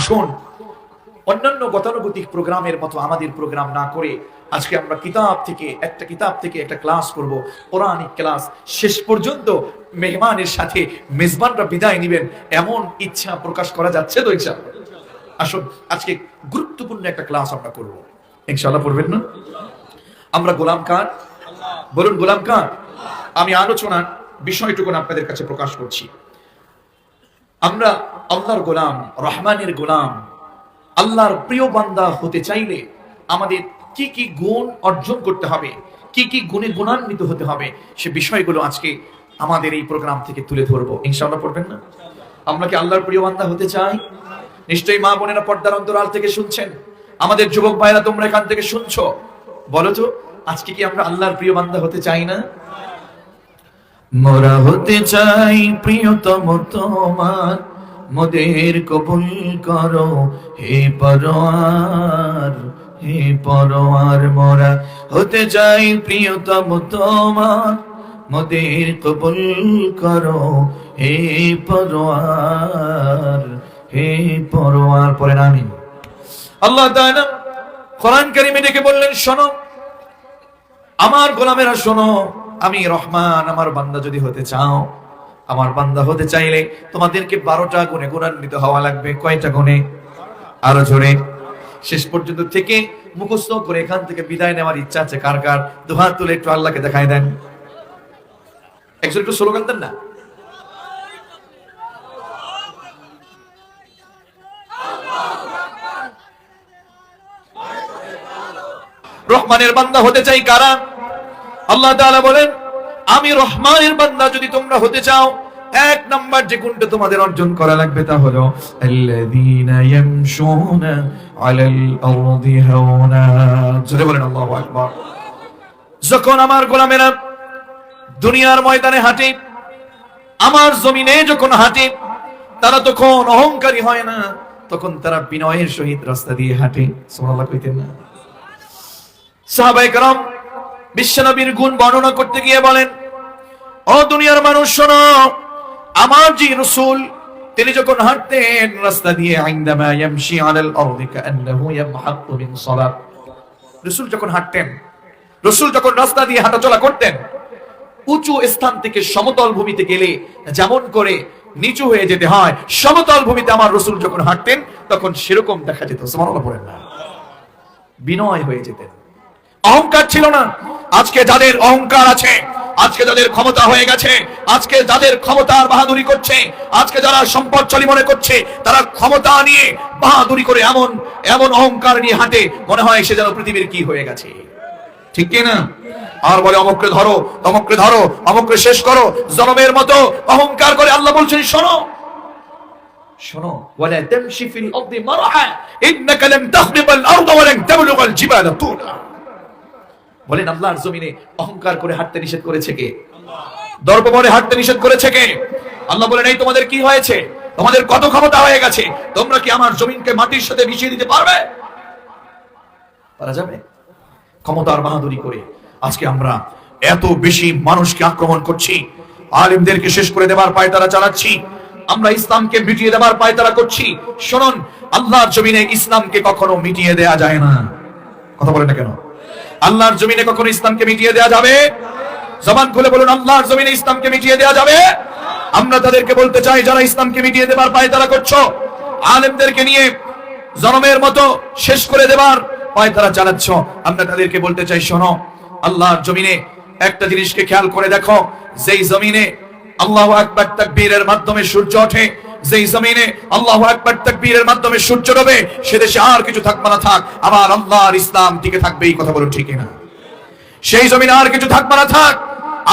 আসুন অন্যান্য গতানুগতিক প্রোগ্রামের মতো আমাদের প্রোগ্রাম না করে আজকে আমরা কিতাব থেকে একটা ক্লাস করব, কোরআনিক ক্লাস। শেষ পর্যন্ত মেহমানের সাথে মেজবানরা বিদায় নেবেন, এমন ইচ্ছা প্রকাশ করা যাচ্ছে তো ইনশাআল্লাহ। আসুন আজকে গুরুত্বপূর্ণ একটা ক্লাস আমরা করব, ইনশাআল্লাহ। পড়বেন না? আমরা গোলাম কার? বলুন গোলাম কার? আমি আলোচনার বিষয়টুকু আপনাদের কাছে প্রকাশ করছি। আমরা আল্লাহর গোলাম, রহমানের গোলাম, আল্লাহর প্রিয় বান্দা হতে চাইলে আমাদের কি কি গুণ অর্জন করতে হবে, কি কি গুণে গুণান্বিত হতে হবে, সে বিষয়গুলো আজকে আমাদের এই প্রোগ্রাম থেকে তুলে ধরবো, ইনশাআল্লাহ। পড়বেন না? আমরা কি আল্লাহর প্রিয় বান্দা হতে চাই? নিশ্চয়ই মা বোনেরা পর্দার অন্তরাল থেকে শুনছেন, আমাদের যুবক ভাইরা তোমরা এখান থেকে শুনছো, বলো তো আজকে কি আমরা আল্লাহর প্রিয় বান্দা হতে চাই না? মোরা হতে চাই প্রিয়তম তোমার, মোদের কবুল করো হে পরওয়ার, হে পরওয়ার। মোরা হতে চাই প্রিয়তম তোমার, মোদের কবুল করো হে পরওয়ার, হে পরওয়ার। পড়েন আমিন। আল্লাহ তাআলা কোরআন কারীমে ডেকে বললেন, শোনো আমার গোলামেরা, শোনো, আমি রহমান, আমার বান্দা যদি হতে চাও, আমার বান্দা হতে চাইলে তোমাদেরকে 12টা গুণে গুণান্বিত হওয়া লাগবে। কয়টা গুণে? আরো জোরে। শেষ পর্যন্ত থেকে মুখস্থ করে এখান থেকে বিদায় নেওয়ার ইচ্ছা আছে কার কার? দুহাত তুলে একটু আল্লাহকে দেখায় দেন। একজন একটু স্লোগান দেন না। রহমানের বান্দা হতে চাই কারা? আল্লাহ তাআলা বলেন, আমি রহমানের বান্দা যদি তোমরা হতে চাও, এক নাম্বার যে গুণটা তোমাদের অর্জন করা লাগবে তা হলো আল্লাযীনা ইয়ামশুনা আলাল আরদি হাওনা। জোরে বলেন আল্লাহু আকবার। যখন আমার গোলামেরা দুনিয়ার ময়দানে হাঁটে, আমার জমিনে যখন হাঁটে, তারা তখন অহংকারী হয় না, তখন তারা বিনয়ের সহিত রাস্তা দিয়ে হাঁটে। সুবহানাল্লাহ কইতেন না? সাহাবায়ে কেরাম বিশ্বনবীর গুণ বর্ণনা করতে গিয়ে বলেন, ও দুনিয়ার মানুষ শোনো, আমার যে রাসূল তিনি যখন হাঁটতেন রাস্তা দিয়ে, ইনদামা ইয়ামশি আলাল আরদি কাআন্নাহু ইয়ামহাক্কু মিন সালাত। রাসূল যখন হাঁটতেন, রাসূল যখন রাস্তা দিয়ে হাঁটাচলা করতেন, উঁচু স্থান থেকে সমতল ভূমিতে গেলে যেমন করে নিচু হয়ে যেতে হয়, সমতল ভূমিতে আমার রাসূল যখন হাঁটতেন তখন সেরকম দেখা যেত। সুবহানাল্লাহ পড়েন না? বিনয় হয়ে যেতেন, অহংকার ছিল না। আজকে যাদের অহংকার আছে, আজকে যাদের ক্ষমতা হয়ে গেছে, আজকে যাদের ক্ষমতার বাহাদুরি করছে, আজকে যারা সম্পদশালী মনে করছে, তারা ক্ষমতা নিয়ে বাহাদুরি করে এমন এমন অহংকার নিয়ে হাঁটে, মনে হয় সে যেন পৃথিবীর কি হয়ে গেছে, ঠিক কি না? আর বলে অমুককে ধরো, তমুককে ধরো, অমুককে শেষ করো, জনমের মতো অহংকার করে। আল্লাহ বলছেন, শোনো শোনো, ওয়ালা তামশি ফিল আরদি মারহা ইন্নাকা লান তাখরিবাল আরদ ওয়া লান তাবলুগাল জিবালা তুলা। বলেন আল্লাহর জমিনে অহংকার করে হাঁটতে নিষেধ করেছে কে? দর্প করে হাঁটতে নিষেধ করেছে কে? আল্লাহ বলেন, এই তোমাদের কি হয়েছে? তোমাদের কত ক্ষমতা হয়ে গেছে? তোমরা কি আমার জমিনকে মাটির সাথে মিশিয়ে দিতে পারবে? পারা যাবে? ক্ষমতার বাহাদুরি করে আজকে আমরা এত বেশি মানুষকে আক্রমণ করছি, আলেমদেরকে শেষ করে দেবার পায়তারা চালাচ্ছি, আমরা ইসলামকে মিটিয়ে দেবার পায়তারা করছি। শুনুন, আল্লাহর জমিনে ইসলামকে কখনো মিটিয়ে দেয়া যায় না। কথা বলেন না কেন? আল্লাহর জমিনে কখনো ইসলামকে মিটিয়ে দেয়া যাবে? জবান খুলে বলুন, আল্লাহর জমিনে ইসলামকে মিটিয়ে দেয়া যাবে? আমরা তাদেরকে বলতে চাই, যারা ইসলামকে মিটিয়ে দেবার পায়তারা করছো, আলেমদেরকে নিয়ে জনমের মতো শেষ করে দেবার পায়তারা চালাচ্ছ, আমরা তাদেরকে বলতে চাই, শোনো, আল্লাহর জমিনে একটা জিনিসকে খেয়াল করে দেখো, যেই জমিনে আল্লাহু আকবার তাকবীরের মাধ্যমে সূর্য ওঠে, যেই জমিনে আল্লাহু আকবার তাকবীরের মাধ্যমে সূর্য ডোবে, সে দেশে আর কিছু থাকবে না থাক, আমার আল্লাহর ইসলাম টিকে থাকবে। এই কথা বলুন, ঠিক না? সেই জমিনে আর কিছু থাকবে না থাক,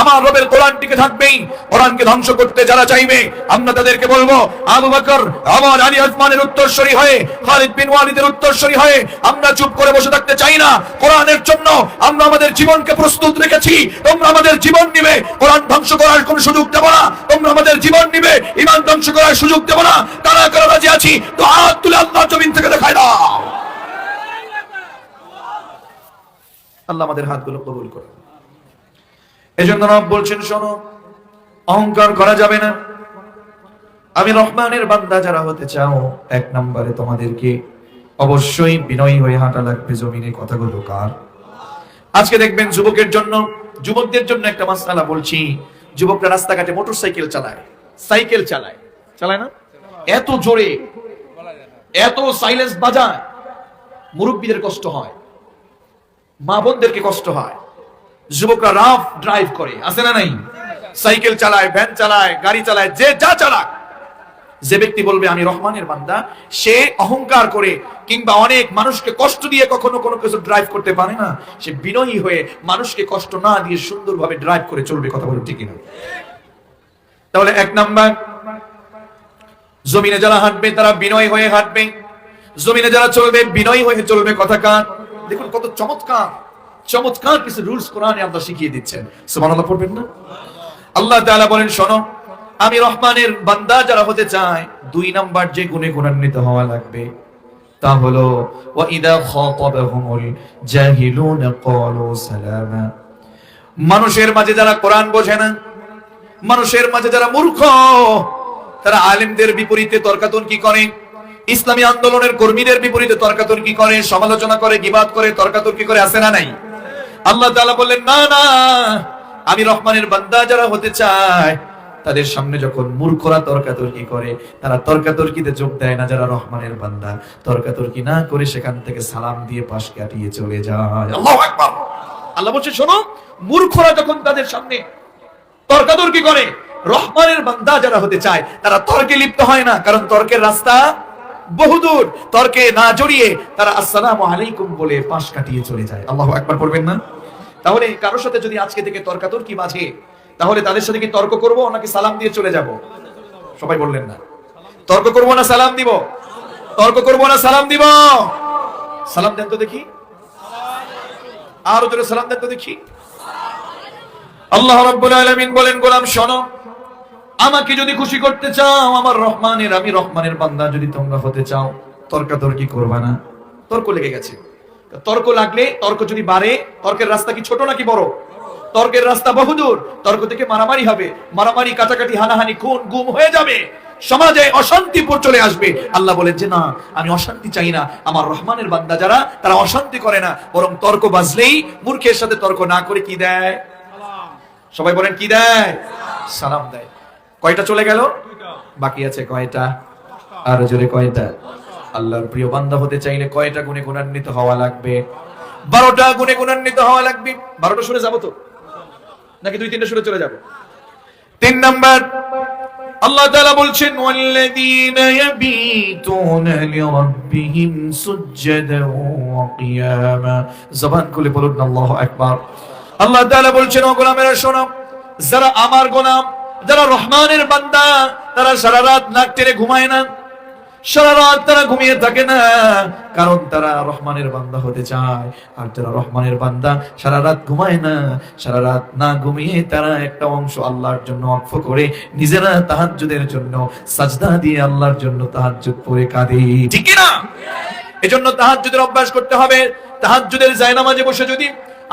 আমার রবের কোরআন টিকে থাকবেই। কোরআনকে ধ্বংস করতে যারা চাইবে, আমরা তাদেরকে বলবো, আবু বকর, ওমর, আলী, ওসমানের উত্তরসূরি হয়ে, খালিদ বিন ওয়ালিদের উত্তরসূরি হয়ে আমরা চুপ করে বসে থাকতে চাই না। কোরআনের জন্য আমরা আমাদের জীবনকে প্রস্তুত রেখেছি। তোমরা আমাদের জীবন নিবে, কোরআন ধ্বংস করার কোনো সুযোগ দেব না। তোমরা আমাদের জীবন নিবে, ঈমান ধ্বংস করার সুযোগ দেব না। কারা কারা রাজি আছি তো হাত তুলে আল্লাহর জমিন থেকে দেখায় দাও। আল্লাহ আমাদের হাতগুলো কবুল করুন। এজন্য রব বলছেন, শোনো, অহংকার করা যাবে না। আমি রহমানের বান্দা যারা হতে চাও, এক নম্বরে তোমাদেরকে অবশ্যই বিনয়ী হয়ে হাঁটা লাগবে জমিনে। কথাগুলো কার? আজকে দেখবেন যুবকদের জন্য একটা মাসআলা বলছি। যুবকরা রাস্তাঘাটে মোটরসাইকেল চালায়, চালায় না? এত জোরে, এত সাইলেন্স বাজায়, মুরব্বীদের কষ্ট হয়, মা বোনদেরকে কষ্ট হয়। যুবকরা রাফ ড্রাইভ করে, আছে না নাই? সাইকেল চালায়, ভ্যান চালায়, গাড়ি চালায়, যে যা চালায়। যে ব্যক্তি বলবে আমি রহমানের বান্দা, সে অহংকার করে কিংবা অনেক মানুষকে কষ্ট দিয়ে কখনো কোনো কিছু ড্রাইভ করতে পারে না। সে বিনয়ী হয়ে মানুষকে কষ্ট না দিয়ে সুন্দরভাবে ড্রাইভ করে চলবে। কথা বলুন ঠিক কিনা? তাহলে এক নাম্বার, জমিনে যারা হাঁটবে তারা বিনয়ী হয়ে হাঁটবে, জমিনে যারা চলবে বিনয়ী হয়ে চলবে। কথা কার? দেখুন কত চমৎকার কিছু রুলস কোরআনে আল্লাহ শিখিয়ে দিচ্ছেন। সুবহানাল্লাহ পড়বেন না? আল্লাহ তাআলা বলেন, শোনো, আমি রহমানের বান্দা যারা হতে চায়, দুই নাম্বার যে গুণে গুণান্বিত হওয়া লাগবে তা হলো ওয়া ইদা খাতাবাহুমুল জাহিলুনা ক্বালু সালামা। মানুষের মাঝে যারা কোরআন বোঝে না, মানুষের মাঝে যারা মূর্খ, তারা আলেমদের বিপরীতে তর্কাতর্কি করে, ইসলামী আন্দোলনের কর্মীদের বিপরীতে তর্কাতর্কি করে, সমালোচনা করে, গীবাত করে, তর্কাতর্কি করে, আছে না নাই? আল্লাহ তাআলা বললেন, না না, আমি রহমানের বান্দা যারা হতে চায় তাদের সামনে যখন মূর্খরা তর্কাতর্কি করে, তারা তর্কাতর্কিতে যোগ দেয় না। যারা রহমানের বান্দা তর্কাতর্কি না করে সেখান থেকে সালাম দিয়ে পাশ কাটিয়ে চলে যায়। আল্লাহু আকবার। আল্লাহ বলছে, শোনো, মূর্খরা যখন তাদের সামনে তর্কাতর্কি করে, রহমানের বান্দা যারা হতে চায় তারা তর্কে লিপ্ত হয় না, কারণ তর্কের রাস্তা বহুদূর। তর্কে না জড়িয়ে তারা আসসালামু আলাইকুম বলে পাশ কাটিয়ে চলে যায়। আল্লাহু আকবার পড়বেন না? তাহলে কারোর সাথে যদি আজকে থেকে তর্কাতর্কি বাজে, তাহলে তাদের সাথে কি তর্ক করব নাকি সালাম দিয়ে চলে যাব? সবাই বললেন না? তর্ক করব না সালাম দিব? তর্ক করব না সালাম দিব? সালাম দেন তো দেখি, আরো জোরে সালাম দেন তো দেখি। আল্লাহ রাব্বুল আলামিন বলেন, গোলাম শোনো, আমাকে যদি খুশি করতে চাও, আমি রহমানের বান্দা যদি তোমরা হতে চাও, তর্কাতর্কি করবা না। তর্ক লেগে গেছে, তর্ক লাগলে, তর্ক যদি বাড়ে, তর্কের রাস্তা কি ছোট নাকি বড়? তর্কের রাস্তা বহুদূর। তর্ক থেকে মারামারি হবে, মারামারি, কাটাকাটি, হানাহানি, খুন গুম হয়ে যাবে, সমাজে অশান্তিপুর চলে আসবে। আল্লাহ বলেন যে না, আমি অশান্তি চাই না। আমার রহমানের বান্দা যারা, তারা অশান্তি করে না, বরং তর্ক বাজলেই মূর্খের সাথে তর্ক না করে কি দেয়? সবাই বলেন কি দেয়? সালাম দেয়। কয়টা চলে গেল? বাকি আছে কয়টা? আর জোরে কয়টা? আল্লাহর প্রিয় বান্দা হতে চাইলে কয়টা গুণে গুণান্বিত হওয়া লাগবে? 12টা গুণে গুণান্বিত হওয়া লাগবে। 12টা শুনে যাবো তো নাকি 2-3টা শুনে চলে যাবো? 3 নাম্বার, আল্লাহ তাআলা বলছেন, ওয়াল্লাযীনা ইয়াবিতুনা লিরাব্বিহিম সুজদান ওয়া কিয়ামা। জবান খুলে বলুন আল্লাহু আকবার। আল্লাহ তাআলা বলছেন, ও গোলামেরা শোনো, যারা আমার গোলাম, যারা রহমানের বান্দা, তারা সারা রাত নাক টেনে ঘুমায় না, সারা রাত তারা ঘুমিয়ে থাকে না, কারণ তারা রহমানের বান্দা হতে চায়। আর যারা রহমানের বান্দা সারা রাত ঘুমায় না, সারা রাত না ঘুমিয়ে তারা একটা অংশ আল্লাহর জন্য ওয়াকফ করে নিজেরা তাহাজ্জুদের জন্য সাজদা দিয়ে আল্লাহর জন্য তাহাজ্জুদ পড়ে কাঁদে। ঠিক কি না? এজন্য তাহাজ্জুদের অভ্যাস করতে হবে। তাহাজ্জুদের জায়নামাজে বসে যদি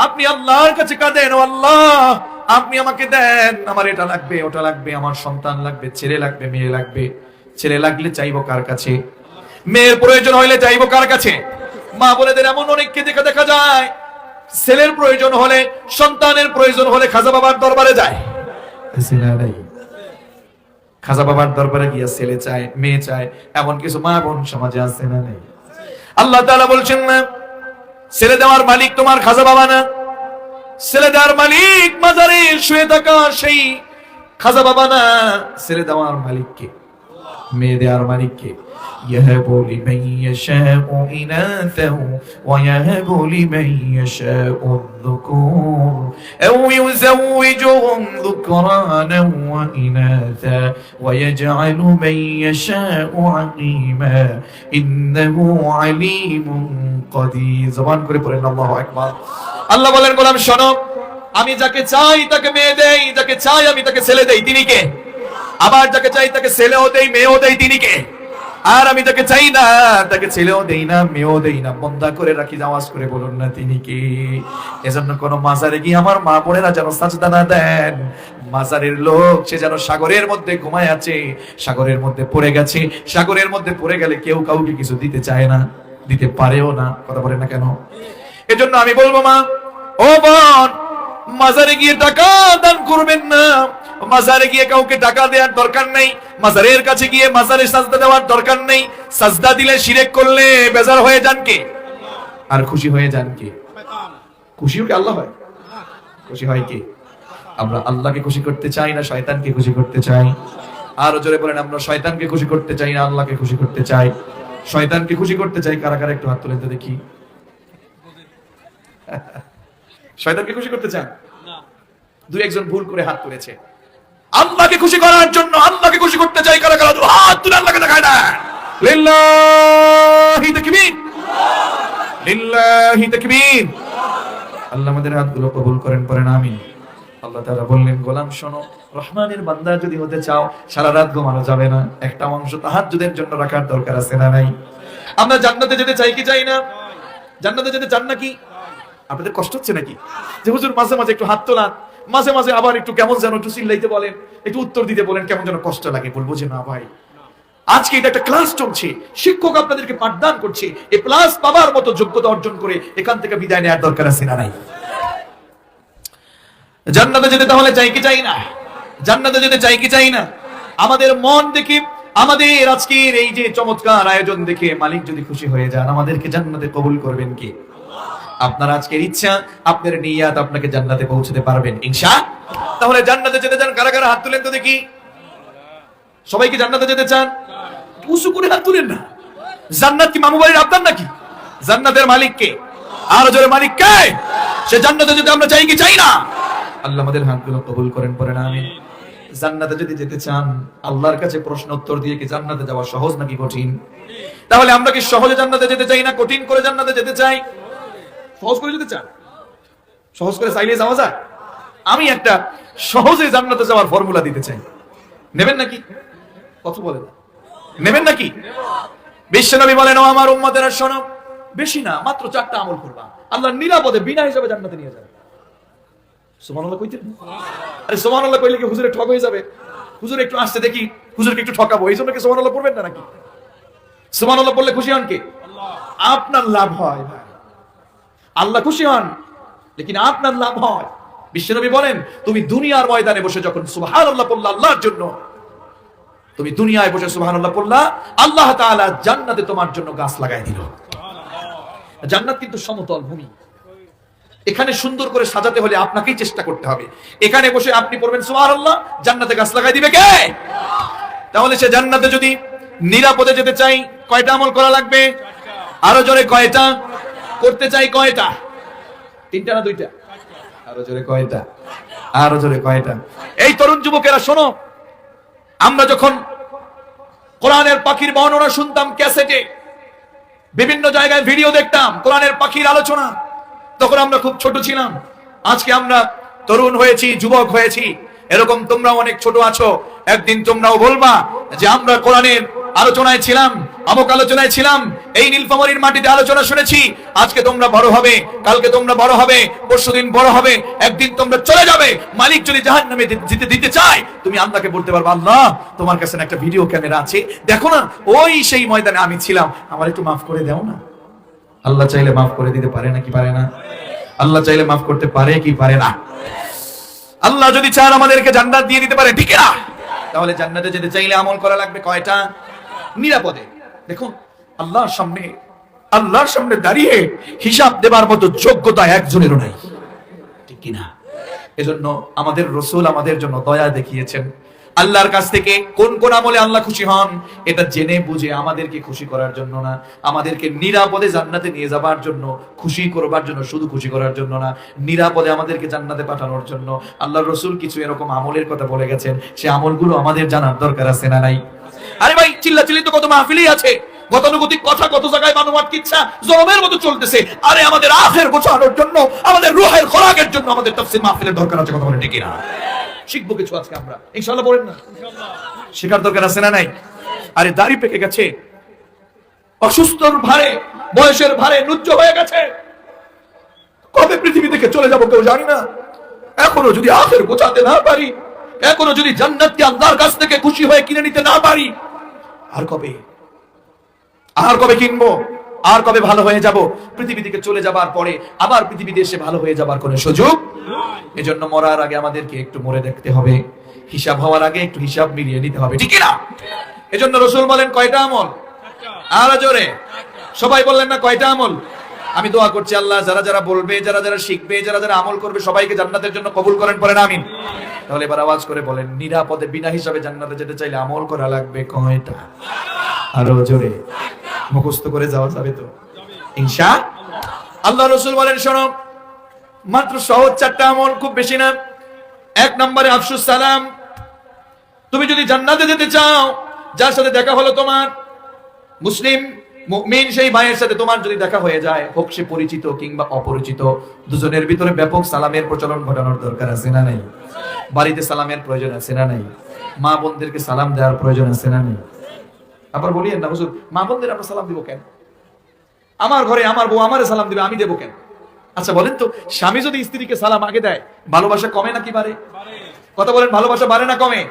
আপনি আল্লাহর কাছে কাঁদেন, ও আল্লাহ, আপনি আমাকে দেন, আমার এটা লাগবে, ওটা লাগবে, আমার সন্তান লাগবে, ছেলে লাগবে, মেয়ে লাগবে। ছেলে লাগলে চাইবো কার কাছে? মেয়ের প্রয়োজন হইলে চাইবো কার কাছে? মা বোনেদের এমন অনেককে দেখা যায়, ছেলের প্রয়োজন হলে, সন্তানের প্রয়োজন হলে খাজা বাবার দরবারে যায়। খাজা বাবার দরবারে গিয়া ছেলে চায়, মেয়ে চায়, এমন কিছু মা বোন সমাজে আছে না নেই? আল্লাহ তাআলা বলছেন না, ছেলে দেওয়ার মালিক তোমার খাজা বাবা না, ছেলে দেওয়ার মালিক মাজারে শুয়ে থাকা সেই খাজা বাবা না, ছেলে দেওয়ার মালিক কে? মেয়ে দেওয়ার মালিক কে? ইয়াহাবু লিমান ইয়াশাউ ইনাথাহু ওয়া ইয়াহাবু লিমান ইয়াশাউ আয-যুকুর আও ইউযাওয়িজুহুম যুকরানান ওয়া ইনাথা ওয়া ইয়াজআলু মান ইয়াশাউ আকীমা ইন্নাহু আলীমুন কাদির। জবান করে পড়েন আল্লাহু আকবার। আল্লাহ বলেন, গোলাম শোনো, আমি যাকে চাই তাকে মেয়ে দেই, যাকে চাই আমি তাকে ছেলে দেই, তিনি কে? আবার যাকে চাই তাকে ছেলেও দেই, মেয়েও দেই, তিনি কে? আর আমি তাকে চাই না, তাকে ছেলেও দেই না, মেয়েও দেই না, বন্ধা করে রাখি, আওয়াজ করে বলুন না তিনি কে? এজন্য কোন মাজারে গিয়ে আমার মা বোনেরা যেন সাজদা না দেন, মাজারের লোক সে যেন সাগরের মধ্যে ঘুমায় আছে, সাগরের মধ্যে পড়ে গেছে। সাগরের মধ্যে পড়ে গেলে কেউ কাউকে কিছু দিতে চায় না, দিতে পারেও না। কথা বলেন না কেন? এজন্য আমি বলবো মা, ও বোন, মাজারে গিয়ে টাকা দান করবেন না। মাজারে গিয়ে কাউকে টাকা দেওয়ার দরকার নেই। মাজারের কাছে গিয়ে মাজারে সাজদা দেওয়ার দরকার নেই। সাজদা দিলে শিরক করলে বেজার হয়ে যান কে? আর খুশি হয়ে যান কে? খুশিও কি আল্লাহ হয়? খুশি হয় কে? আমরা আল্লাহকে খুশি করতে চাই না শয়তানকে খুশি করতে চাই? আরো জোরে বলেন, আমরা শয়তানকে খুশি করতে চাই না আল্লাহকে খুশি করতে চাই? শয়তানকে খুশি করতে চাই। কারা কারা একটু হাত তুলেন তো দেখি। শয়তানকে খুশি করতে চান? দুই একজন ভুল করে হাত তুলেছে। আল্লাহকে খুশি করার জন্য আল্লাহকে খুশি করতে চাই। কারা কারা হাত তুলে আল্লাহকে দেখায় না? লিল্লাহি তাকবীর, লিল্লাহি তাকবীর। আল্লাহ আমাদের হাতগুলো কবুল করেন, পড়েন আমিন। আল্লাহ তাআলা বললেন, গোলাম শোনো, রহমানের বান্দা যদি হতে চাও সারা রাত ঘুমানো যাবে না। একটা অংশ তাহাজ্জুদের জন্য রাখার দরকার আছে না নাই? আমরা জান্নাতে যেতে চাই কি চাই না? জান্নাতে যেতে চান নাকি? আপনাদের কষ্ট হচ্ছে নাকি যে হুজুর মাঝে মাঝে একটু হাত তোলান, মাঝে মাঝে আবার একটু কেমন যেন একটু চিল্লাইতে বলেন, একটু উত্তর দিতে বলেন, কেমন যেন কষ্ট লাগে? বলবো যে না ভাই, আজকে এটা একটা ক্লাস চলছে, শিক্ষক আপনাদেরকে পাঠদান করছে, এই ক্লাস পাবার মতো যোগ্যতা অর্জন করে এখান থেকে বিদায় নেওয়ার দরকার আছে না নাই? জান্নাতে যেতে তাহলে চাই কি চাই না? জান্নাতে যেতে চাই কি চাই না? আমাদের মন দেখি, আমাদের আজকের এই যে চমৎকার আয়োজন দেখে মালিক যদি খুশি হয়ে যান, আমাদেরকে জান্নাতে কবুল করবেন কে? আপনার আজকের ইচ্ছা, আপনার নিয়াত আপনাকে জান্নাতে পৌঁছতে পারবেন ইনশাআল্লাহ। তাহলে জান্নাতে যেতে চান? কারা কারা হাত তুলেন তো দেখি। সবাইকে জান্নাতে যেতে চান? উঁচু করে হাত তুলেন না। জান্নাত কি মামু বাড়ির আবদার নাকি? জান্নাতের মালিক কে? আরো জোরে, মালিক কে? সে জান্নাতে যেতে আমরা চাই কি চাই না? আল্লাহ আমাদের হাতগুলো কবুল করেন, পড়েন আমিন। জান্নাতে যদি যেতে চান, আল্লাহর কাছে প্রশ্ন উত্তর দিয়ে কি জান্নাতে যাওয়া সহজ নাকি কঠিন? তাহলে আমরা কি সহজে জান্নাতে যেতে চাই না কঠিন করে জান্নাতে যেতে চাই? সহজ করে যেতে চান? সহজ করে চাইলে যাওয়া যায়? আমি একটা সহজে জান্নাতে যাওয়ার ফর্মুলা দিতে চাই, নেবেন নাকি? কথা বলেন, নেবেন নাকি? বিশ্বনবী বলেন, ও আমার উম্মতেরা শোনো, বেশি না, মাত্র 4টা আমল করবা, আল্লাহ নিরাপদে বিনা হিসাবে জান্নাতে নিয়ে যাবে। সুবহানাল্লাহ কইতেন? আরে সুবহানাল্লাহ কইলে কি হুজুরে ঠক হয়ে যাবে? হুজুর একটু আসতে দেখি, হুজুরকে একটু ঠকাবো, এই জন্য কি সুবহানাল্লাহ পড়বেন না নাকি? সুবহানাল্লাহ পড়লে খুশি হন কে? আপনার লাভ হয় ভাই, আল্লাহ খুশি হন, লেকিন আপনার লাভ হয়। বিশ্বনবী বলেন, তুমি দুনিয়ার ময়দানে বসে যখন সুবহানাল্লাহ পড়লা আল্লাহর জন্য, তুমি দুনিয়ায় বসে সুবহানাল্লাহ পড়লা, আল্লাহ তাআলা জান্নাতে তোমার জন্য গাছ লাগাই দিল। জান্নাত কিন্তু সমতল ভূমি, এখানে সুন্দর করে সাজাতে হলে আপনাকেই চেষ্টা করতে হবে। এখানে বসে আপনি পড়বেন সুবহানাল্লাহ, জান্নাতে গাছ লাগাই দিবে কে? তাহলে সে জান্নাতে যদি নিরাপদে যেতে চাই, কয়টা আমল করা লাগবে? আরো জোরে, কয়টা করতে চাই? কয়টা? 3টা না 2টা? আরো জোরে, কয়টা? আরো জোরে, কয়টা? এই তরুণ যুবকেরা শোনো, আমরা যখন কোরআনের পাখির বর্ণনা শুনতাম ক্যাসেটে, বিভিন্ন জায়গায় ভিডিও দেখতাম কোরআনের পাখির আলোচনা, তখন আমরা খুব ছোট ছিলাম। আজকে আমরা তরুণ হয়েছি, যুবক হয়েছি, এরকম তোমরা অনেক ছোট আছো। একদিন তোমরাও বলবা যে আমরা কোরআনের আলোচনায় ছিলাম, আমক আলোচনায় ছিলাম, এই নীলফামারীর মাটিতে আলোচনা শুনেছি। আজকে তোমরা বড় হবে, কালকে তোমরা বড় হবে, পরশুদিন বড় হবে, একদিন তোমরা চলে যাবে। মালিক যদি জাহান্নামে যেতে দিতে চায়, তুমি আল্লাহকে বলতে পারবে, আল্লাহ তোমার কাছে একটা ভিডিও ক্যামেরা আছে, দেখো না ওই সেই ময়দানে আমি ছিলাম, আমার একটু মাফ করে দাও না। আল্লাহ চাইলে মাফ করে দিতে পারে নাকি পারে না? আল্লাহ চাইলে মাফ করতে পারে কি পারে না? আল্লাহ যদি চান আমাদেরকে জান্নাত দিয়ে দিতে পারে, ঠিক না? তাহলে জান্নাতে যেতে চাইলে আমল করা লাগবে কয়টা? নিরাপদে। দেখুন, আল্লাহর সামনে দাঁড়িয়ে হিসাব দেবার মতো যোগ্যতা একজনেরও নাই, ঠিক কিনা? এজন্য আমাদের রাসূল আমাদের জন্য দয়া দেখিয়েছেন। আল্লাহর কাছ থেকে কোন কোন আমলে আল্লাহ খুশি হন এটা জেনে বুঝে আমাদেরকে খুশি করার জন্য না, আমাদেরকে নিরাপদে জান্নাতে নিয়ে যাবার জন্য, খুশি করবার জন্য, শুধু খুশি করার জন্য না, নিরাপদে আমাদেরকে জান্নাতে পাঠানোর জন্য আল্লাহর রাসূল কিছু এরকম আমলের কথা বলে গেছেন। সে আমলগুলো আমাদের জানার দরকার আছে না নাই? আরে ভাই, চিল্লাচিল্লি তো কত মাহফিলই আছে, গতানুগতিক কথা কত জায়গায় বানোয়াট কিচ্ছা জলমের মতো চলতেছে। আরে আমাদের আখের গোছানোর জন্য, আমাদের রূহের খোরাকের জন্য আমাদের তাফসীর মাহফিলের দরকার আছে, কথা বলে ঠিক না? শিখবো কিছু আজকে আমরা, ইনশাআল্লাহ বলেন না? শেখার দরকার আছে না নাই? আরে দাড়ি পেকে গেছে, অসুস্থর ভারে, বয়সের ভারে নুজ্জ হয়ে গেছে, কবে পৃথিবী থেকে চলে যাবো কেউ জানি না। এখনো যদি আখের গোছাতে না পারি, এখনো যদি জান্নাতকে আল্লাহর কাছ থেকে খুশি হয়ে কিনে নিতে না পারি, আর কবে কিনবো? আর কবে ভালো হয়ে যাব? পৃথিবী থেকে চলে যাবার পরে আবার পৃথিবীতে এসে ভালো হয়ে যাবার কোনো সুযোগ। এজন্য মরার আগে আমাদেরকে একটু মরে দেখতে হবে, হিসাব হওয়ার আগে একটু হিসাব মিলিয়ে নিতে হবে, ঠিক না? এজন্য রাসূল বলেন কয়টা আমল? আর জোরে সবাই বললেন না কয়টা আমল? আমি দোয়া করছি আল্লাহ যারা যারা বলবে, যারা যারা শিখবে, যারা যারা আমল করবে সবাইকে জান্নাতের জন্য কবুল করেন, পড়েন আমিন। তাহলে এবার আওয়াজ করে বলেন, নিরাপদে বিনা হিসাবে জান্নাতে যেতে চাইলে আমল করা লাগবে কয়টা? আরো জোরে, মুখস্থ করে যাওয়া যাবে তো ইনশাআল্লাহ। আল্লাহ রাসূল বলেন শোনো, মাত্র সহজ 4টা আমল, খুব বেশি না। 1 নম্বরে আফসুস সালাম। তুমি যদি জান্নাতে যেতে চাও, যার সাথে দেখা হলো তোমার, মুসলিম মুমিন সেই ভাইয়ের সাথে তোমার যদি দেখা হয়ে যায়, হোক সে পরিচিত কিংবা অপরিচিত, দুজনের ভিতরে ব্যাপক সালামের প্রচলন ঘটানোর দরকার আছে না নাই? বাড়িতে সালামের প্রয়োজন আছে না নাই? মা বোনদেরকে সালাম দেওয়ার প্রয়োজন আছে না নাই? আবার বলিয়েন না হুজুর, মা বোনদের আমরা সালাম দিব কেন? আমার ঘরে আমার বউ আমারে সালাম দিবে, আমি দেবো কেন? আচ্ছা বলেন তো, স্বামী যদি স্ত্রীকে সালাম আগে দেয়, ভালোবাসা কমে নাকি বাড়ে? কথা বলেন, ভালোবাসা বাড়ে না কমে?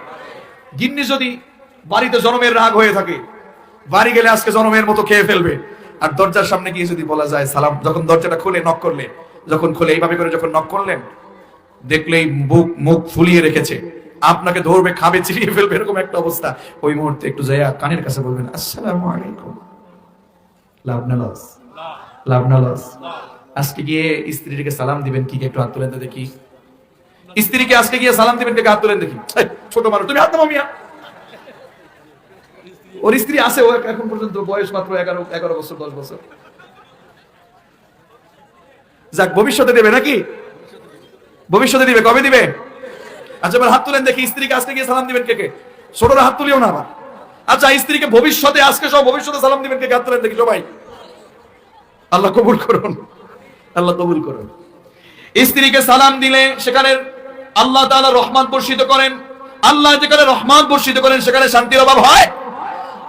গিন্নি যদি বাড়িতে জনমের রাগ হয়ে থাকে, বাড়ি গেলে আজকে জনমের মতো খেয়ে ফেলবে, আর দরজার সামনে গিয়ে যদি বলা যায় সালাম, যখন দরজাটা খুলে নক করলে, যখন খুলে এইভাবে করে যখন নক করলেন, দেখলেই মুখ ফুলিয়ে রেখেছে, আপনাকে ধরবে, খাবে, চিরিয়ে ফেলবে, এরকম একটা অবস্থা, ওই মুহূর্তে একটু যাইয়া কানের কাছে বলবেন আসসালামু আলাইকুম। লাভ না লস? লাভ না লস? আজকে গিয়ে স্ত্রীকে সালাম দিবেন কি? একটু হাত তুলেন তো দেখি। স্ত্রীকে আজকে গিয়ে সালাম দিবেন কে? হাত তুলেন দেখি। ছোট মানুষ, তুমি হাত নামাও মিয়া। ওর স্ত্রী আছে, ও এখন পর্যন্ত বয়স মাত্র 11 বছর 10 বছর। যাক, ভবিষ্যতে দেবে নাকি? ভবিষ্যতে দিবে। কবে দিবে? আচ্ছা এবার হাত তুলেন দেখি, স্ত্রীকে আজকে গিয়ে সালাম দিবেন কে? ছোটরা হাত তুলিও না আবার। আচ্ছা স্ত্রীকে ভবিষ্যতে, আজকে সব ভবিষ্যতে সালাম দিবেন কে? হাত তুলেন দেখি সবাই। আল্লাহ কবুল করুন, আল্লাহ কবুল করুন। স্ত্রীকে সালাম দিলে সেখানে আল্লাহ তাআলা রহমত বর্ষিত করেন। আল্লাহ যেখানে রহমত বর্ষিত করেন সেখানে শান্তির অভাব হয়।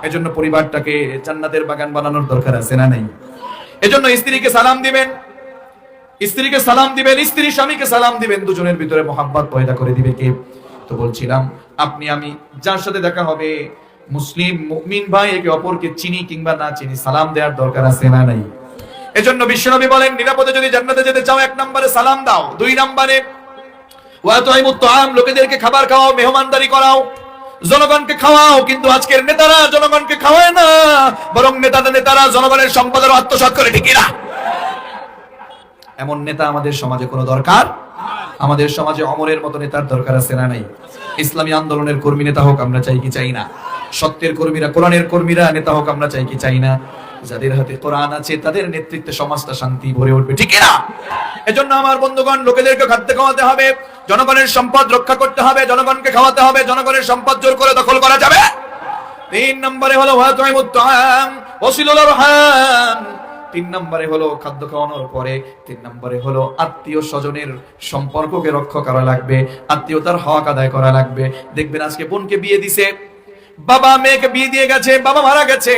এজন্য পরিবারটাকে জান্নাতের বাগান বানানোর দরকার আছে না নাই? এজন্য স্ত্রীকে সালাম দিবেন, স্ত্রীকে সালাম দিবেন, স্ত্রী স্বামীকে সালাম দিবেন, দুজনের ভিতরে মহব্বত পয়দা করে দিবে কে? তো বলছিলাম, আপনি আমি যার সাথে দেখা হবে, মুসলিম মুমিন ভাই, একে অপরকে চিনি কিংবা না চিনি, সালাম দেওয়ার দরকার আছে না নাই? এজন্য বিশ্বনবী বলেন, নিরাপদে যদি জান্নাতে যেতে চাও 1 নম্বরে সালাম দাও, 2 নম্বরে ওয়াতাইমুত তাআম, লোকেদেরকে খাবার খাওয়াও, মেহমানদারি করাও, জনগণকে খাওয়াও। কিন্তু আজকের নেতারা জনগণকে খাওয়ায় না, বরং নেতারা জনগণের সম্পদের আত্মসাৎ করে, ঠিক না? এমন নেতা আমাদের সমাজে কোনো দরকার? আমাদের সমাজে অমরের মতো নেতার দরকার আছে না নাই? ইসলামী আন্দোলনের কর্মী নেতা হোক আমরা চাই কি চাই না? সত্যের কর্মীরা, কোরআনের কর্মীরা নেতা হোক আমরা চাই কি চাই না? যাদের হাতে কোরআন আছে তাদের নেতৃত্বে সমাজটা শান্তি ভরে উঠবে, ঠিক না? এজন্য আমার বন্ধুগণ, লোকেদেরকে খাদ্য খাওয়াতে হবে, জনগণের সম্পদ রক্ষা করতে হবে, জনগণকে খাওয়াতে হবে, জনগণের সম্পদ জোর করে দখল করা যাবে। 3 নম্বরে হলো ওয়াতাইমুত তাআম ওয়াসিলুর রাহম। 3 নম্বরে হলো খাদ্য খাওয়ানোর পরে 3 নম্বরে হলো আত্মীয় স্বজনের সম্পর্ককে রক্ষা করা লাগবে, আত্মীয়তার হক আদায় করা লাগবে। দেখবেন আজকে বোনকে বিয়ে দিছে, বাবা মেয়েকে বিয়ে দিয়ে গেছে, বাবা মারা গেছে,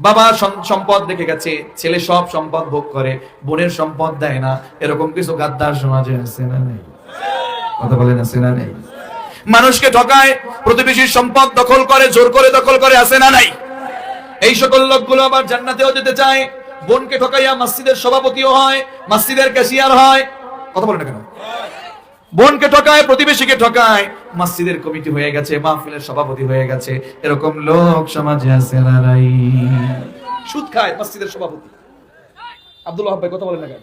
বাবা সম্পদ রেখে গেছে, ছেলে সব সম্পদ ভোগ করে, বোনের সম্পদ দেয় না। এরকম কিছু গাদ্দার সমাজে আছে না নেই? কথা বলেন আছে না নেই? মানুষকে ঠকায়, প্রতিবেশীর সম্পদ দখল করে, জোর করে দখল করে, আছে না নাই? এই সকল লোকগুলো আবার জান্নাতেও যেতে চায়। বোনকে ঠকাইয়া মসজিদের সভাপতিও হয়, মসজিদের ক্যাশিয়ার হয়। কথা বলেন না কেন? বোনকে ঠকায়, প্রতিবেশীকে ঠকায়, মসজিদের কমিটি হয়ে গেছে, মাহফিলের সভাপতি হয়ে গেছে। এরকম লোক সমাজে আছে না নাই? সুদ খায় মসজিদের সভাপতি। আব্দুল্লাহ ভাই কথা বলেন না কেন?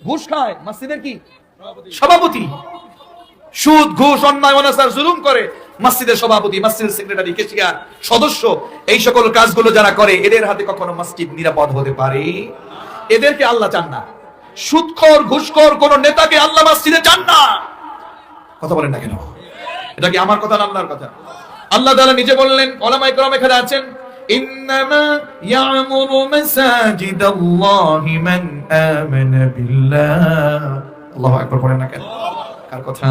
ঘুষ খায় মসজিদের কি সভাপতি। সুদ, ঘুষ, অন্যায়, অনাচার, জুলুম করে মসজিদের সভাপতি, মসজিদের সেক্রেটারি, ক্যাশিয়ার, সদস্য। এই সকল কাজগুলো যারা করে, এদের হাতে কখনো মসজিদ নিরাপদ হতে পারে? এদেরকে আল্লাহ চান না। সুদখোর, ঘুষখোর কোন নেতাকে আল্লাহ মসজিদে চান না। কথা বলেন না কেন? এটা কি আমার কথা না আল্লাহর কথা? আল্লাহ তাআলা নিজে বললেন, উলামায়ে কেরাম এখানে আছেন, ইন্নামা ইয়ামুরু মাসাজিদাল্লাহি মান আমানা বিল্লাহ। আল্লাহু আকবার বলেন না কেন? কার কথা?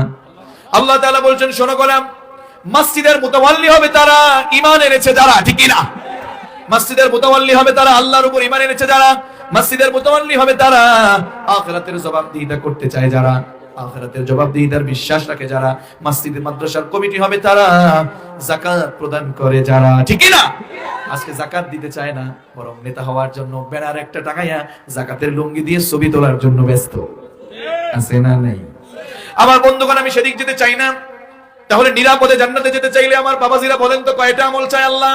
আল্লাহ তাআলা বলছেন, শোনো গোলাম, মসজিদের মুতাওয়াল্লি হবে তারা ঈমান এনেছে যারা, ঠিক কি না? মসজিদের মুতাওয়াল্লি হবে তারা আল্লাহর উপর ঈমান এনেছে যারা, মসজিদের মুতাওয়াল্লি হবে তারা আখিরাতের জবাবদিহিতা করতে চায় যারা। আখিরাতের জবাবদিহিতার বিশ্বাস রাখে যারা, মসজিদ মাদ্রাসার কমিটি হবে তারা, যাকাত প্রদান করে যারা, ঠিক কি না? আজকে যাকাত দিতে চায় না, বরং নেতা হওয়ার জন্য ব্যানার একটা টাকাইয়া যাকাতের লুঙ্গি দিয়ে ছবি তোলার জন্য ব্যস্ত আছে না নেই? আমার বন্ধুগণ, আমি সেদিক যেতে চাই না। তাহলে নিরাপদে জান্নাতে যেতে চাইলে আমার বাবাজিরা বলেন তো কয়টা আমল চাই আল্লাহ?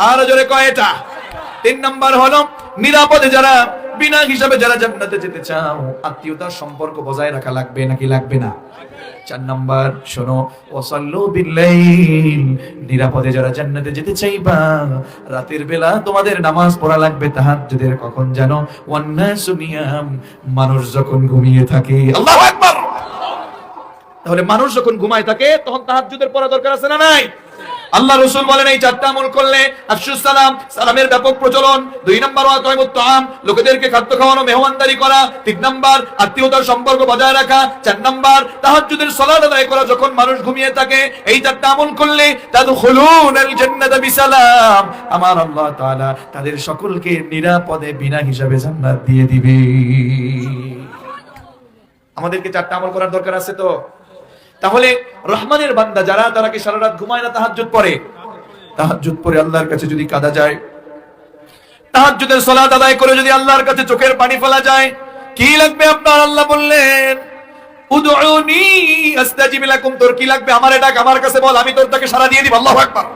আর জোরে কয়টা? 3 নাম্বার হলো নিরাপদে যারা, বিনা হিসাবে যারা জান্নাতে যেতে চাও, আত্মীয়তার সম্পর্ক বজায় রাখা লাগবে নাকি লাগবে না? 4 নাম্বার শোনো, ওয়াসাল্লু বিল্লাইল, নিরাপদে যারা জান্নাতে যেতে চাইবা, রাতের বেলা তোমাদের নামাজ পড়া লাগবে তাহাজ্জুদের। কখন জানো? ওয়ান্নাসু নিয়াম, মানুষ যখন ঘুমিয়ে থাকে। আল্লাহু আকবার। তাহলে মানুষ যখন ঘুমায় থাকে তখন তাহাজ্জুদের পড়া দরকার আছে না নাই? আল্লাহ রাসূল বলেন এই 4টা আমল করলে আফশুস সালাম, সালামের ব্যাপক প্রচলন। 2 নাম্বার ওয়াতাইমুত তাআম, লোকেদেরকে খাদ্য খাওয়ানো, মেহমানদারি করা। 3 নাম্বার আত্মীয়তার সম্পর্ক বজায় রাখা। 4 নাম্বার তাহাজ্জুদের সালাত আদায় করা যখন মানুষ ঘুমিয়ে থাকে। এই 4টা আমল করলে তাদখুলুনাল জান্নাতা বিসালাম, আমার আল্লাহ তাআলা তাদের সকলকে নিরাপদে বিনা হিসাবে জান্নাত দিয়ে দিবে। আমাদেরকে 4টা আমল করার দরকার আছে তো। তাহলে রহমানের বান্দা যারা, তারা কি সারা রাত ঘুমায় না তাহাজ্জুদ পড়ে? তাহাজ্জুদ পড়ে আল্লাহর কাছে যদি কাঁদা যায়, তাহাজ্জুদের সালাত আদায় করে যদি আল্লাহর কাছে চোখের পানি ফেলা যায়, কি লাগবে আপনার? আল্লাহ বললেন উদউনি আস্তাজিব লাকুম, তোর কি লাগবে আমারে ডাক, আমার কাছে বল, আমি তোর তাকে সারা দিয়ে দিব। আল্লাহু আকবার।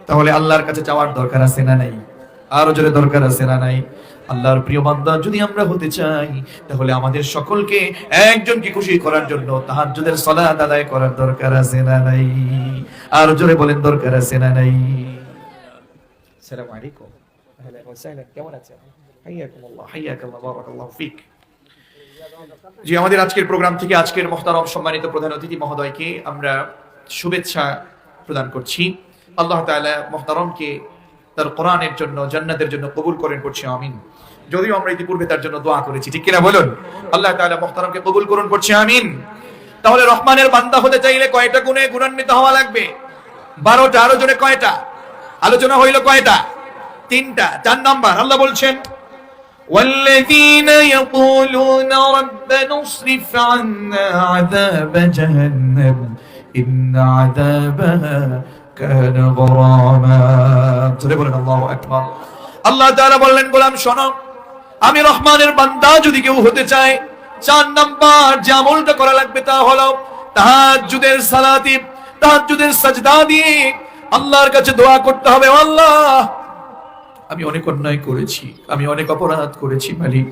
তাহলে আল্লাহর কাছে চাওয়ার দরকার আছে না নাই? আরো জোরে দরকার আছে না নাই? আল্লাহর প্রিয় বান্দা যদি আমরা হতে চাই, তাহলে আমাদের সকলকে একজনকে খুশি করার জন্য তাহাজ্জুদের সালাত আদায় করার দরকার আছে না নাই? আর জোরে বলেন দরকার আছে না নাই? আসসালামু আলাইকুম, আহলান ওয়া সাহলান, কেমন আছেন? হাইয়াকুমুল্লাহ, হাইয়াকাল্লাহ, বারাকাল্লাহু ফিক। জি, আমাদের আজকের প্রোগ্রাম থেকে আজকের মুহতারাম সম্মানিত প্রধান অতিথি মহোদয়কে আমরা শুভেচ্ছা প্রদান করছি। আল্লাহ তাআলা মুহতারামকে তার কোরআনের জন্য, জান্নাতের জন্য কবুল করেন, করছি আমিন। যদিও আমরা ইতিপূর্বে তার জন্য দোয়া করেছি, ঠিক কিনা বলুন? আল্লাহ তাআলা মুহতারামকে কবুল করুন, করছি আমিন। তাহলে রহমানের বান্দা হতে চাইলে কয়টা গুণে গুণান্বিত হওয়া লাগবে? 12টা। আরো জোরে কয়টা? আলোচনা হইল কয়টা? 3টা। 4 নাম্বার আল্লাহ বলছেন والذين يقولون ربنا اصرف عنا عذاب جهنم إن عذابها كان غراما। জোরে বলেন আল্লাহু আকবার। আল্লাহ তাআলা বললেন, গোলাম শোনো, আমি রহমানের বান্দা যদি কেউ হতে চায়, 4 নাম্বার যে আমলটা করা লাগবে তা হলো তাহাজ্জুদের সালাতি, তাহাজ্জুদের সাজদা দিয়ে আল্লাহর কাছে দোয়া করতে হবে, আল্লাহ আমি অনেক অন্যায় করেছি, আমি অনেক অপরাধ করেছি মালিক,